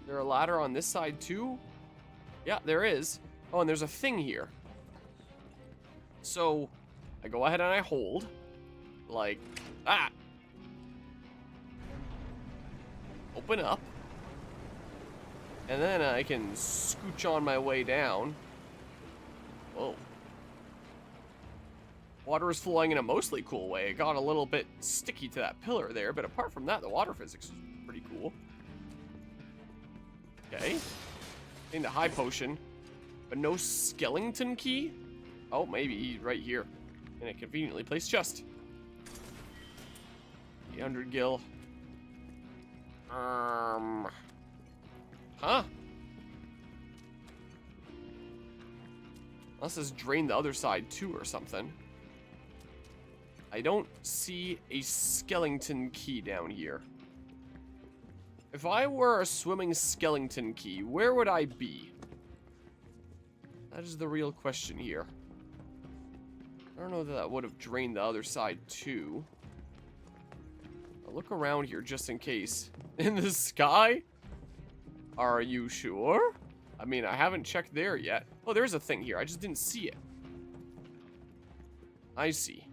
there a ladder on this side too? Yeah, there is. Oh, and there's a thing here. So, I go ahead and I hold. Like, open up. And then I can scooch on my way down. Whoa. Water is flowing in a mostly cool way. It got a little bit sticky to that pillar there, but apart from that, the water physics is pretty cool. Okay. Need a high potion, but no skeleton key? Oh, maybe right here. In a conveniently placed chest. 800 gil. Huh? Unless this drained the other side too or something. I don't see a skeleton key down here. If I were a swimming skeleton key, where would I be? That is the real question here. I don't know that that would have drained the other side too. I'll look around here just in case. In the sky? Are you sure? I mean, I haven't checked there yet. Oh, there's a thing here. I just didn't see it. I see.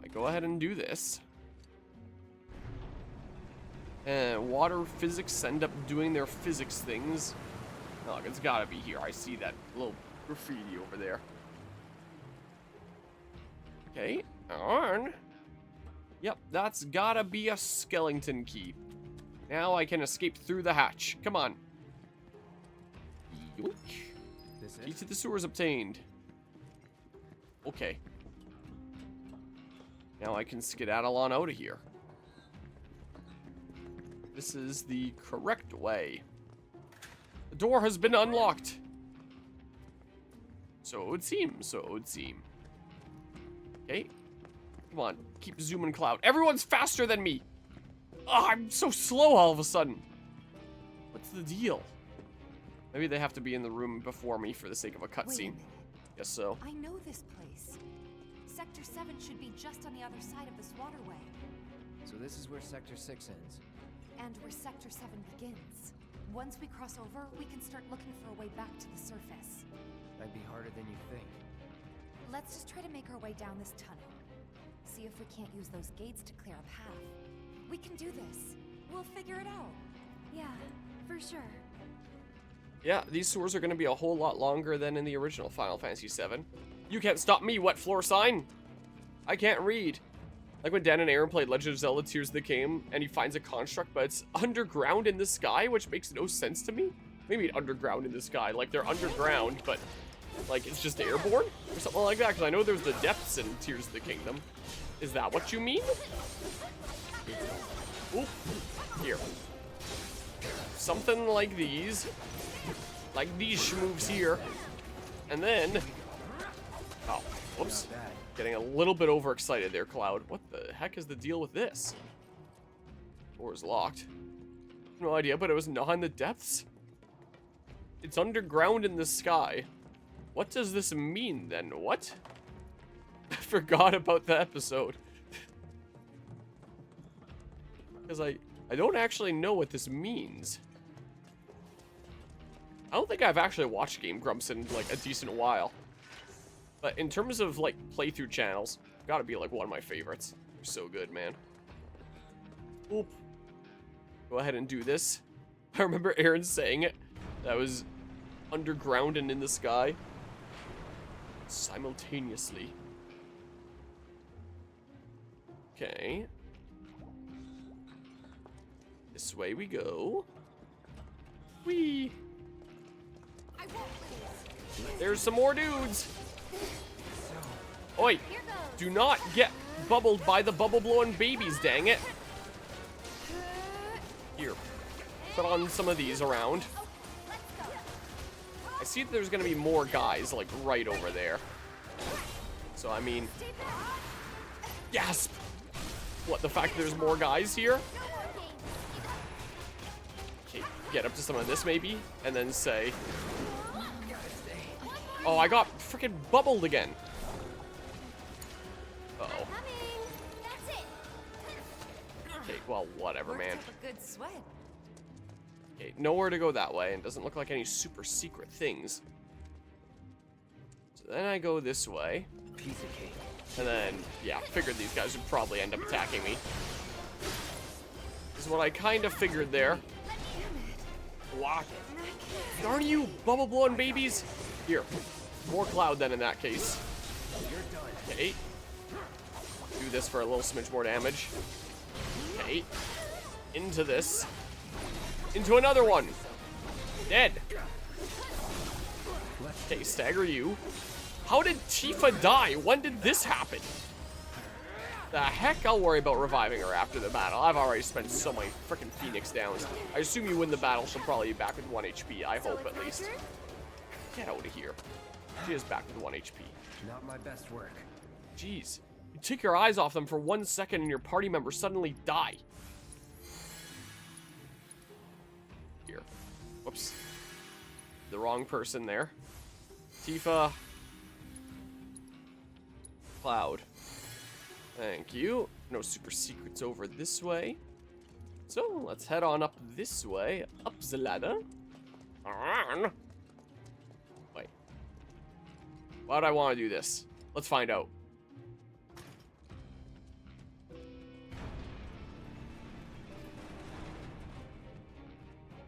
I go ahead and do this. And water physics end up doing their physics things. Oh, it's gotta be here. I see that little graffiti over there. Okay, on. Yep, that's gotta be a skeleton key. Now I can escape through the hatch. Come on. Yoink. Key to the sewers obtained. Okay. Now I can skedaddle on out of here. This is the correct way. The door has been unlocked. So it would seem. So it would seem. Okay. Come on. Keep zooming, Cloud. Everyone's faster than me. Oh, I'm so slow all of a sudden. What's the deal? Maybe they have to be in the room before me for the sake of a cutscene. Guess so. I know this place. Sector 7 should be just on the other side of this waterway. So this is where Sector 6 ends. And where Sector 7 begins. Once we cross over, we can start looking for a way back to the surface. Might be harder than you think. Let's just try to make our way down this tunnel. See if we can't use those gates to clear a path. We can do this. We'll figure it out. Yeah, for sure. Yeah, these sewers are going to be a whole lot longer than in the original Final Fantasy VII. You can't stop me, wet floor sign! I can't read. Like when Dan and Aaron played Legend of Zelda Tears of the Kingdom, and he finds a construct, but it's underground in the sky, which makes no sense to me. Maybe underground in the sky, like they're underground, but like it's just airborne? Or something like that, because I know there's the depths in Tears of the Kingdom. Is that what you mean? Oop. Here. Something like these. Like these schmoves here. And then... Oh, whoops. Getting a little bit overexcited there, Cloud. What the heck is the deal with this? Door is locked. No idea, but it was not in the depths. It's underground in the sky. What does this mean then? What? I forgot about the episode. Because I don't actually know what this means. I don't think I've actually watched Game Grumps in like a decent while. But in terms of like playthrough channels, gotta be like one of my favorites. They're so good, man. Oop. Go ahead and do this. I remember Aaron saying it. That was underground and in the sky. Simultaneously. Okay. This way we go. Whee! There's some more dudes. Oi! Do not get bubbled by the bubble blowing babies, dang it. Here. Put on some of these around. I see that there's gonna be more guys, like, right over there. So, I mean... Gasp! What, the fact that there's more guys here? Okay, get up to some of this, maybe? And then say... Oh, I got freaking bubbled again. Uh-oh. Okay, well, whatever, man. A good sweat. Okay, nowhere to go that way, and doesn't look like any super secret things. So then I go this way. Piece of cake. And then, yeah, figured these guys would probably end up attacking me. This is what I kind of figured there. What? Darn you, bubble blowing babies! Here, more cloud then in that case. Okay. Do this for a little smidge more damage. Okay. Into this. Into another one. Dead. Okay, stagger you. How did Tifa die? When did this happen? The heck, I'll worry about reviving her after the battle. I've already spent so many freaking Phoenix downs. I assume you win the battle, she'll probably be back with 1 HP. I hope, at least. Get out of here. She is back with 1 HP. Not my best work. Jeez. You take your eyes off them for 1 second and your party members suddenly die. Here. Whoops. The wrong person there. Tifa. Cloud. Thank you. No super secrets over this way. So, let's head on up this way. Up the ladder. On. Wait. Why do I want to do this? Let's find out.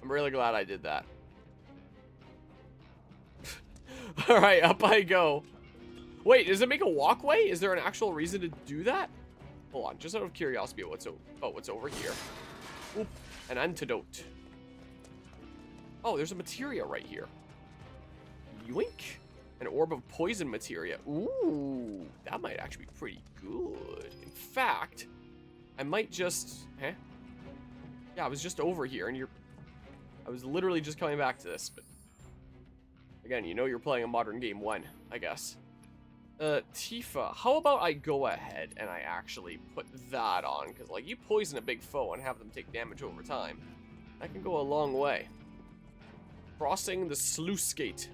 I'm really glad I did that. Alright, up I go. Wait, does it make a walkway? Is there an actual reason to do that? Hold on, just out of curiosity what's over here. Oop, an antidote. Oh, there's a materia right here. Yoink. An orb of poison materia. Ooh, that might actually be pretty good. In fact, I might just... Yeah, I was just over here, and I was literally just coming back to this, but... Again, you know you're playing a modern game when, I guess. Tifa, how about I go ahead and I actually put that on? Because, like, you poison a big foe and have them take damage over time. That can go a long way. Crossing the sluice gate.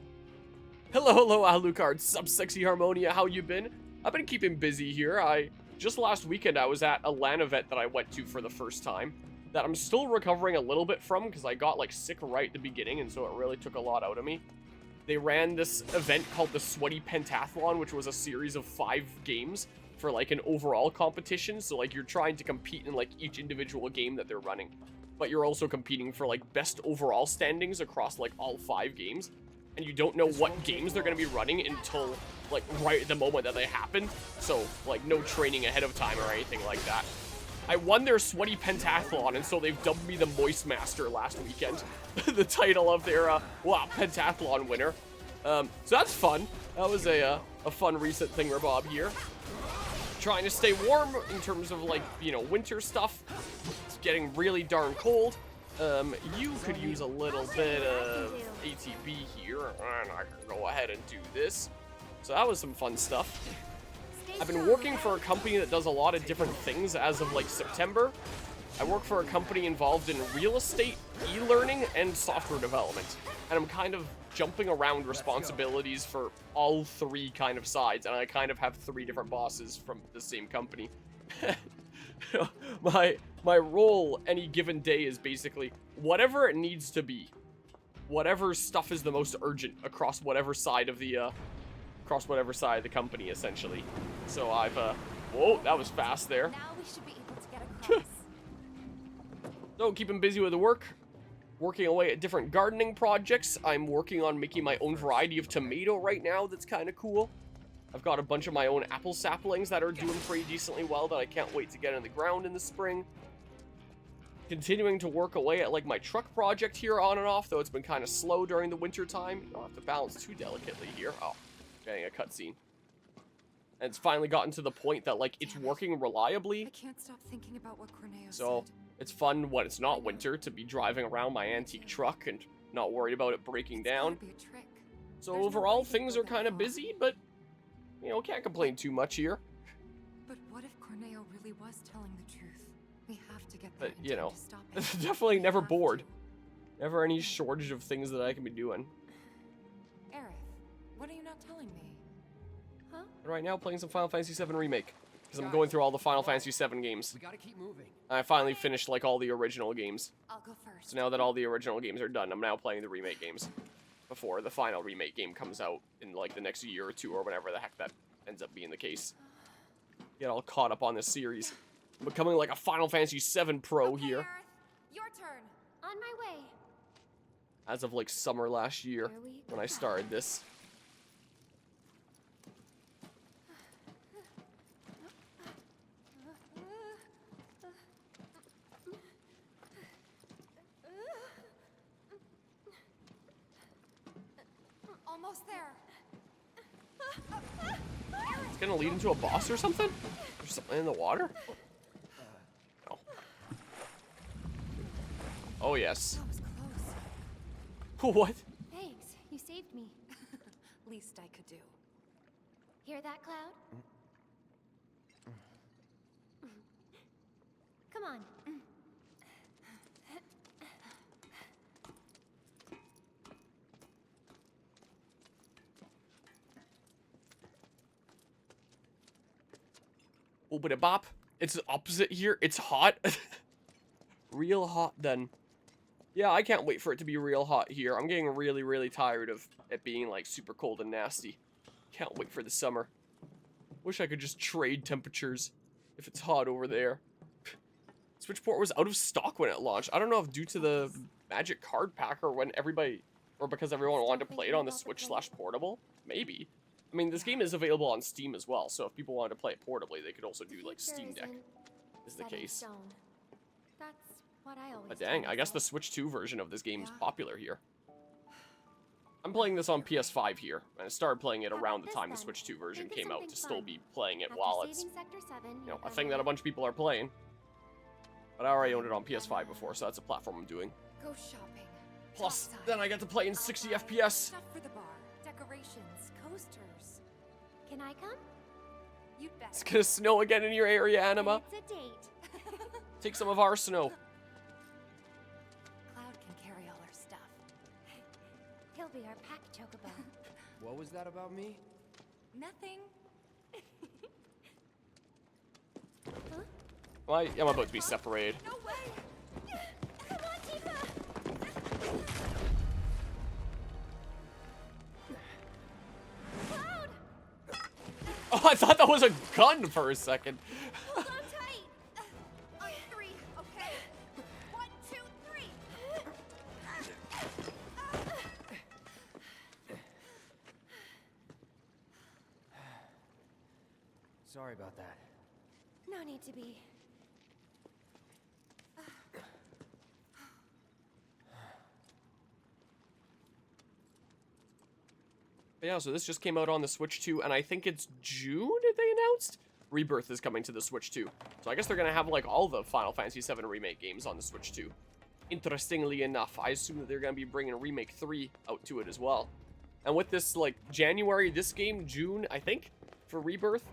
Hello, Alucard, sub-sexy Harmonia, how you been? I've been keeping busy here. Just last weekend, I was at a LAN event that I went to for the first time. That I'm still recovering a little bit from, because I got, like, sick right at the beginning, and so it really took a lot out of me. They ran this event called the Sweaty Pentathlon, which was a series of 5 games for, like, an overall competition. So, like, you're trying to compete in, like, each individual game that they're running. But you're also competing for, like, best overall standings across, like, all 5 games. And you don't know what games they're going to be running until, like, right at the moment that they happen. So, like, no training ahead of time or anything like that. I won their Sweaty Pentathlon, and so they've dubbed me the Moist Master last weekend. The title of their, pentathlon winner. So that's fun. That was a fun recent thingamabob here. Trying to stay warm in terms of, like, you know, winter stuff. It's getting really darn cold. You could use a little bit of ATB here, and I can go ahead and do this. So that was some fun stuff. I've been working for a company that does a lot of different things as of, like, September. I work for a company involved in real estate, e-learning, and software development. And I'm kind of jumping around responsibilities for all 3 kind of sides, and I kind of have 3 different bosses from the same company. My role any given day is basically whatever it needs to be. Whatever stuff is the most urgent across whatever side of the company, essentially. So I've, whoa, that was fast there. Now we should be able to get across. So, keeping busy with the work. Working away at different gardening projects. I'm working on making my own variety of tomato right now that's kind of cool. I've got a bunch of my own apple saplings that are doing pretty decently well that I can't wait to get in the ground in the spring. Continuing to work away at, like, my truck project here on and off, though it's been kind of slow during the winter time. You don't have to balance too delicately here. Oh, getting a cutscene. And it's finally gotten to the point that, like, it's working reliably. I can't stop thinking about what Corneo So, said. it's fun when it's not winter to be driving around my antique truck and not worried about it breaking down. It's gotta be a trick. So There's no overall, way he'd things go are that kind of far. busy, but, you know, can't complain too much here. But what if Corneo really was telling the truth? We have to get But, there in you time know, to stop it. definitely We never have bored. to. Never any shortage of things that I can be doing. Aerith, what are you not telling me? Huh? Right now, playing some Final Fantasy VII Remake. because I'm going through all the Final Fantasy VII games. We gotta keep moving. I finally finished like all the original games. I'll go first. So now that all the original games are done, I'm now playing the remake games before the final remake game comes out in like the next year or two or whatever the heck that ends up being the case. Get all caught up on this series. I'm becoming like a Final Fantasy VII pro Okay, here. Earth, your turn. On my way. As of like summer last year Here we when I started this. Almost there. It's gonna lead into a boss or something? There's something in the water? Oh. Oh yes. That was close. What? Thanks, you saved me. Least I could do. Hear that, Cloud? Come on. Oh, but a bop. It's the opposite here. It's hot. Real hot then. Yeah, I can't wait for it to be real hot here. I'm getting really, really tired of it being like super cold and nasty. Can't wait for the summer. Wish I could just trade temperatures if it's hot over there. Switchport was out of stock when it launched. I don't know if due to the magic card pack or when everybody, or because everyone wanted to play it on the Switch/portable. Maybe. I mean, this game is available on Steam as well, so if people wanted to play it portably, they could also do like Steam Deck. Is the case. That's what I always But dang, I guess the Switch 2 version of this game is popular here. I'm playing this on PS5 here, and I started playing it around the time the Switch 2 version came out to still be playing it while it's, you know, a thing that a bunch of people are playing. But I already owned it on PS5 before, so that's a platform I'm doing. Go shopping. Plus, Topside. then I get to play in 60 I'll buy FPS. Stuff for the bar, decorations, coasters. Can I come? You'd bet. It's gonna snow again in your area, Anima. It's a date. Take some of our snow. Cloud can carry all our stuff. He'll be our pack chocobo. What was that about me? Nothing. Well, I'm about to be separated. No way. Come on, Tifa! Cloud! Oh, I thought that was a gun for a second. Hold on tight! On three, okay? 1, 2, 3. Sorry about that. No need to be. But yeah, so this just came out on the Switch 2, and I think it's June that they announced? Rebirth is coming to the Switch 2. So I guess they're going to have, like, all the Final Fantasy VII Remake games on the Switch 2. Interestingly enough, I assume that they're going to be bringing Remake 3 out to it as well. And with this, like, January, this game, June, I think, for Rebirth,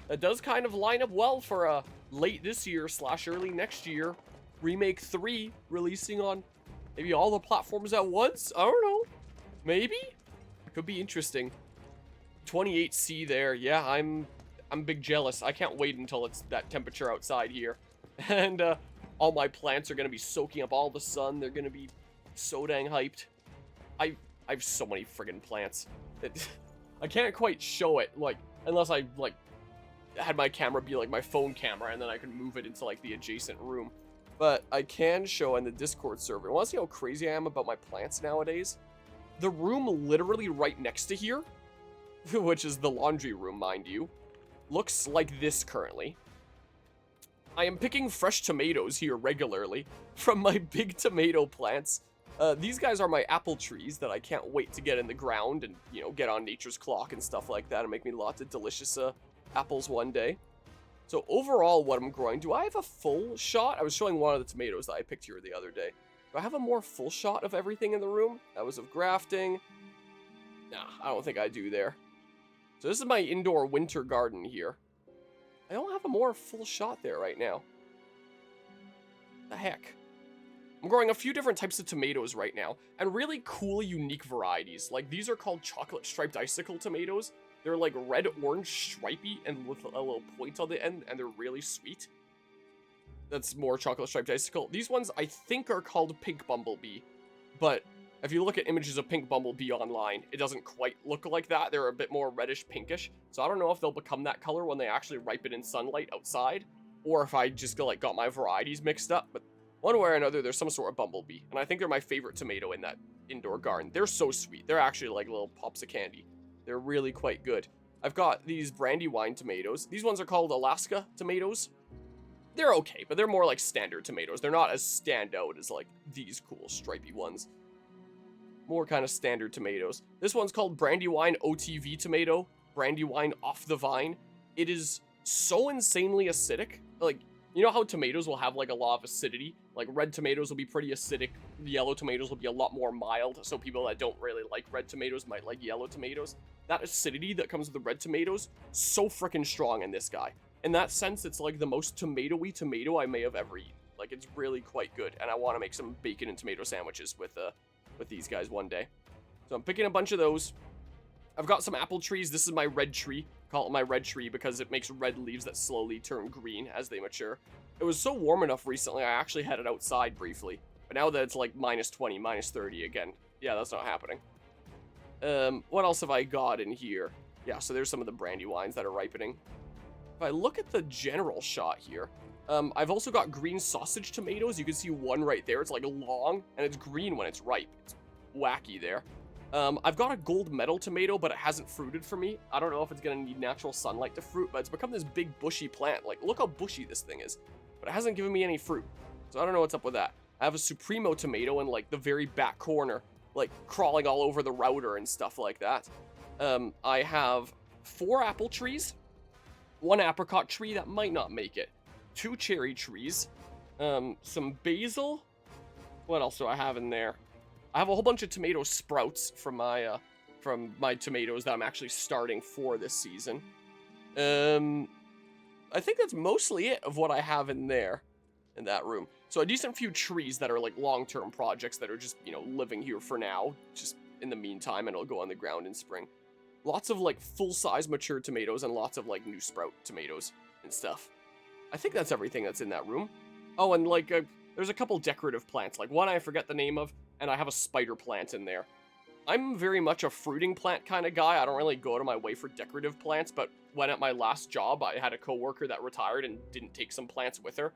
that does kind of line up well for a late this year / early next year Remake 3 releasing on maybe all the platforms at once? I don't know. Maybe? Could be interesting. 28C there. Yeah, I'm big jealous. I can't wait until it's that temperature outside here. And all my plants are going to be soaking up all the sun. They're going to be so dang hyped. I have so many friggin' plants. I can't quite show it, like, unless I, like, had my camera be like my phone camera and then I could move it into like the adjacent room. But I can show in the Discord server. You want to see how crazy I am about my plants nowadays? The room literally right next to here, which is the laundry room, mind you, looks like this currently. I am picking fresh tomatoes here regularly from my big tomato plants. These guys are my apple trees that I can't wait to get in the ground and, you know, get on nature's clock and stuff like that and make me lots of delicious apples one day. So overall, what I'm growing, do I have a full shot? I was showing one of the tomatoes that I picked here the other day. Do I have a more full shot of everything in the room? That was of grafting. Nah, I don't think I do there. So this is my indoor winter garden here. I don't have a more full shot there right now. The heck? I'm growing a few different types of tomatoes right now, and really cool, unique varieties. Like, these are called chocolate striped icicle tomatoes. They're like red, orange, stripy, and with a little point on the end, and they're really sweet. That's more chocolate striped icicle. These ones I think are called pink bumblebee, but if you look at images of pink bumblebee online, it doesn't quite look like that. They're a bit more reddish pinkish. So I don't know if they'll become that color when they actually ripen in sunlight outside, or if I just got my varieties mixed up. But one way or another, there's some sort of bumblebee, and I think they're my favorite tomato in that indoor garden. They're so sweet. They're actually like little pops of candy. They're really quite good. I've got these Brandywine tomatoes. These ones are called Alaska tomatoes. They're okay, but they're more like standard tomatoes. They're not as standout as like these cool stripy ones. More kind of standard tomatoes. This one's called Brandywine OTV tomato. Brandywine off the vine. It is so insanely acidic. Like, you know how tomatoes will have like a lot of acidity? Like red tomatoes will be pretty acidic. Yellow tomatoes will be a lot more mild. So people that don't really like red tomatoes might like yellow tomatoes. That acidity that comes with the red tomatoes, so freaking strong in this guy. In that sense, it's like the most tomatoey tomato I may have ever eaten. Like, it's really quite good. And I want to make some bacon and tomato sandwiches with these guys one day. So I'm picking a bunch of those. I've got some apple trees. This is my red tree. Call it my red tree because it makes red leaves that slowly turn green as they mature. It was so warm enough recently, I actually had it outside briefly. But now that it's like minus 20, minus 30 again, yeah, that's not happening. What else have I got in here? Yeah, so there's some of the Brandywines that are ripening. If I look at the general shot here, I've also got green sausage tomatoes. You can see one right there. It's like long, and it's green when it's ripe. It's wacky there. I've got a gold medal tomato, but it hasn't fruited for me. I don't know if it's going to need natural sunlight to fruit, but it's become this big bushy plant. Like, look how bushy this thing is. But it hasn't given me any fruit. So I don't know what's up with that. I have a Supremo tomato in, like, the very back corner, like, crawling all over the router and stuff like that. I have 4 apple trees, 1 apricot tree that might not make it, 2 cherry trees, some basil. What else do I have in there? I have a whole bunch of tomato sprouts from my tomatoes that I'm actually starting for this season. I think that's mostly it of what I have in there, in that room. So a decent few trees that are like long-term projects that are just, you know, living here for now, just in the meantime, and it'll go on the ground in spring. Lots of like full-size mature tomatoes and lots of like new sprout tomatoes and stuff. I think that's everything that's in that room. Oh, and like there's a couple decorative plants, like one I forget the name of, and I have a spider plant in there. I'm very much a fruiting plant kind of guy. I don't really go to my way for decorative plants, but when at my last job, I had a coworker that retired and didn't take some plants with her.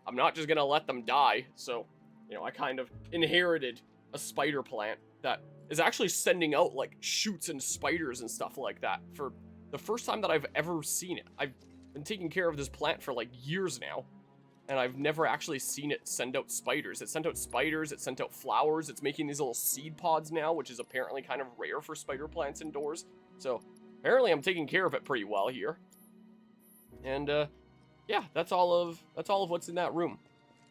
I'm not just gonna let them die, so, you know, I kind of inherited a spider plant that is actually sending out, like, shoots and spiders and stuff like that for the first time that I've ever seen it. I've been taking care of this plant for, like, years now, and I've never actually seen it send out spiders. It sent out spiders, it sent out flowers, it's making these little seed pods now, which is apparently kind of rare for spider plants indoors. So, apparently I'm taking care of it pretty well here. And, yeah, that's all of what's in that room.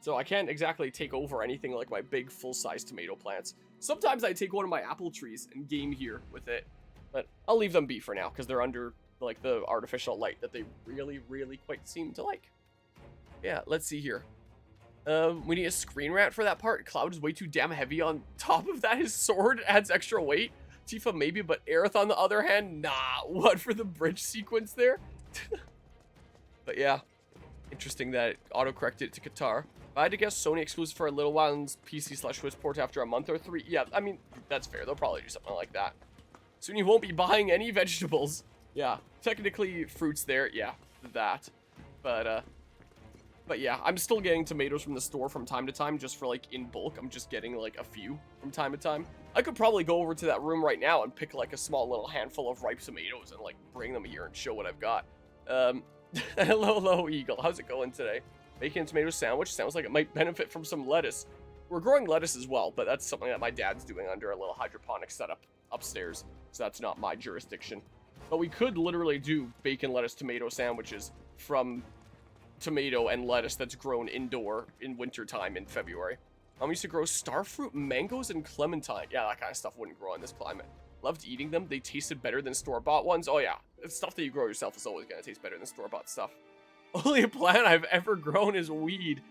So I can't exactly take over anything like my big full-size tomato plants. Sometimes I take one of my apple trees and game here with it, but I'll leave them be for now because they're under like the artificial light that they really, really quite seem to like. Yeah, let's see here. We need a screen rant for that part. Cloud is way too damn heavy on top of that. His sword adds extra weight. Tifa maybe, but Aerith on the other hand, nah. What for the bridge sequence there? But yeah, interesting that it auto-corrected it to Qatar. If I had to guess, Sony exclusive for a little while on PC/Swiss port after a month or 3. Yeah, I mean, that's fair. They'll probably do something like that. Soon you won't be buying any vegetables. Yeah, technically fruits there. Yeah, that. But yeah, I'm still getting tomatoes from the store from time to time, just for like in bulk. I'm just getting like a few from time to time. I could probably go over to that room right now and pick like a small little handful of ripe tomatoes and like bring them here and show what I've got. Hello, Eagle. How's it going today? Bacon and tomato sandwich sounds like it might benefit from some lettuce. We're growing lettuce as well, but that's something that my dad's doing under a little hydroponic setup upstairs, so that's not my jurisdiction. But we could literally do bacon, lettuce, tomato sandwiches from tomato and lettuce that's grown indoor in wintertime in February. Mom used to grow starfruit, mangoes, and clementine. Yeah, that kind of stuff wouldn't grow in this climate. Loved eating them. They tasted better than store-bought ones. Oh yeah, stuff that you grow yourself is always going to taste better than store-bought stuff. Only a plant I've ever grown is weed.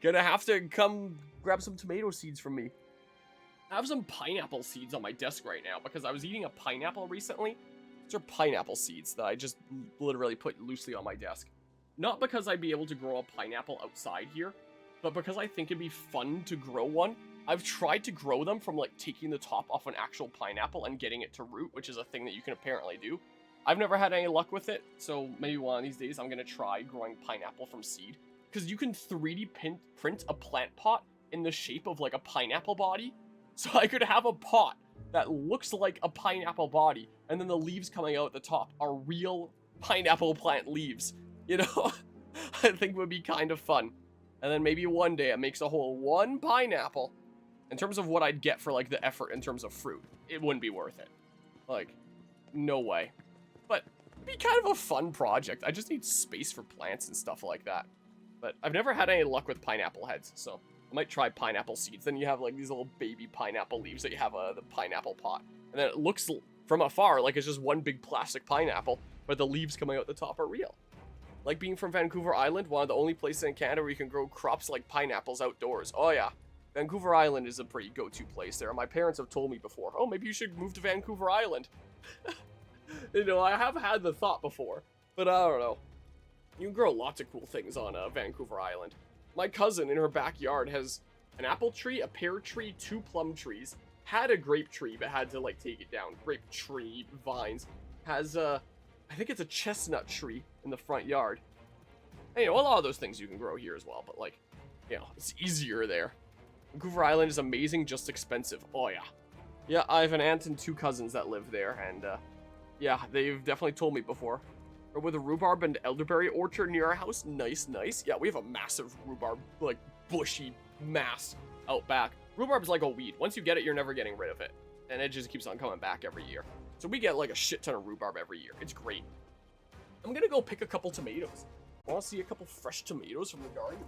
Gonna have to come grab some tomato seeds from me. I have some pineapple seeds on my desk right now because I was eating a pineapple recently These are pineapple seeds that I just literally put loosely on my desk. Not because I'd be able to grow a pineapple outside here, but because I think it'd be fun to grow one. I've tried to grow them from like taking the top off an actual pineapple and getting it to root, which is a thing that you can apparently do. I've never had any luck with it, so maybe one of these days I'm going to try growing pineapple from seed. Because you can 3D print a plant pot in the shape of like a pineapple body. So I could have a pot that looks like a pineapple body, and then the leaves coming out at the top are real pineapple plant leaves. You know, I think would be kind of fun. And then maybe one day it makes a whole one pineapple. In terms of what I'd get for like the effort in terms of fruit, it wouldn't be worth it. Like, no way. But it'd be kind of a fun project. I just need space for plants and stuff like that. But I've never had any luck with pineapple heads, so I might try pineapple seeds. Then you have like these little baby pineapple leaves that you have the pineapple pot. And then it looks from afar like it's just one big plastic pineapple, but the leaves coming out the top are real. Like being from Vancouver Island, one of the only places in Canada where you can grow crops like pineapples outdoors. Oh yeah, Vancouver Island is a pretty go-to place there. My parents have told me before, oh, maybe you should move to Vancouver Island. You know, I have had the thought before, but I don't know. You can grow lots of cool things on Vancouver Island. My cousin in her backyard has an apple tree, a pear tree, 2 plum trees, had a grape tree, but had to like take it down. Grape tree, vines. Has I think it's a chestnut tree in the front yard. And, you know, a lot of those things you can grow here as well, but like, you know, it's easier there. Vancouver Island is amazing, just expensive. Oh yeah. Yeah, I have an aunt and 2 cousins that live there, and yeah, they've definitely told me before. Or with a rhubarb and elderberry orchard near our house. Nice, nice. Yeah, we have a massive rhubarb, like, bushy mass out back. Rhubarb's like a weed. Once you get it, you're never getting rid of it. And it just keeps on coming back every year. So we get like a shit ton of rhubarb every year. It's great. I'm gonna go pick a couple tomatoes. I want to see a couple fresh tomatoes from the garden.